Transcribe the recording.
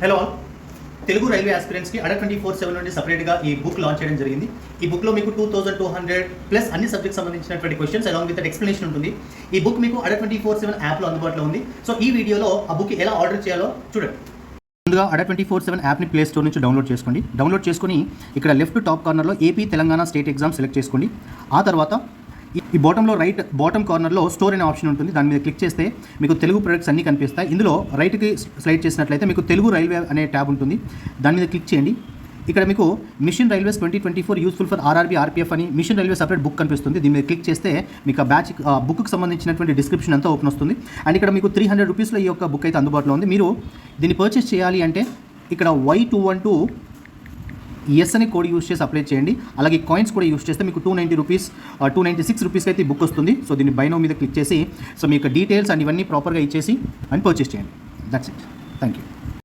Hello all, Telugu railway ఆస్పిరెంట్స్కి అడర్ 24/7 నుండి సపరేట్గా ఈ బుక్ లాంచ్ చేయడం జరిగింది. ఈ బుక్లో మీకు 2200 ప్లస్ అన్ని సబ్జెక్ట్ సంబంధించినటువంటి క్వశ్చన్స్ అలాంగ్ విత్ ఎక్స్ప్లెనేషన్ ఉంటుంది. ఈ బుక్ మీకు అడర్ 24/7 యాప్లో అందుబాటులో ఉంది. సో ఈ వీడియోలో ఆ బుక్ ఎలా ఆర్డర్ చేయాలో చూడండి. ముందుగా అడర్ 24/7 యాప్ని ప్లే స్టోర్ నుంచి డౌన్లోడ్ చేసుకోండి. డౌన్లోడ్ చేసుకొని ఇక్కడ లెఫ్ట్ టాప్ కార్నర్లో AP Telangana state exam select చేసుకోండి. ఆ తర్వాత ఈ బాటంలో రైట్ బాటమ్ కార్నర్లో స్టోర్ అనే ఆప్షన్ ఉంటుంది. దాని మీద క్లిక్ చేస్తే మీకు తెలుగు ప్రొడక్ట్స్ అన్నీ కనిపిస్తాయి. ఇందులో రైట్కి స్లైడ్ చేసినట్లయితే మీకు తెలుగు రైల్వే అనే ట్యాబ్ ఉంటుంది. దాని మీద క్లిక్ చేయండి. ఇక్కడ మీకు mission railways 2024 useful for RRB RPF అని మిషన్ రైల్వే సపరేట్ బుక్ కనిపిస్తుంది. దీని మీద క్లిక్ చేస్తే మీకు ఆ బ్యాచ్ బుక్కి సంబంధించినటువంటి డిస్క్రిప్షన్ అంతా ఓపెన్ వస్తుంది. అండ్ ఇక్కడ మీకు 300 రూపీస్లో ఈ యొక్క బుక్ అయితే అందుబాటులో ఉంది. మీరు దీన్ని పర్చేస్ చేయాలి అంటే ఇక్కడ Y212 ఎస్ అనే కోడ్ యూస్ చేసి అప్లై చేయండి. అలాగే కాయిన్స్ కూడా యూస్ చేస్తే మీకు 290 రూపీస్ 296 రూపీస్కి అయితే బుక్ వస్తుంది. సో దీన్ని బై నౌ మీద క్లిక్ చేసి సో మీకు డీటెయిల్స్ అండ్ ఇవన్నీ ప్రాపర్గా ఇచ్చేసి అండ్ పర్చేస్ చేయండి. That's it. Thank you.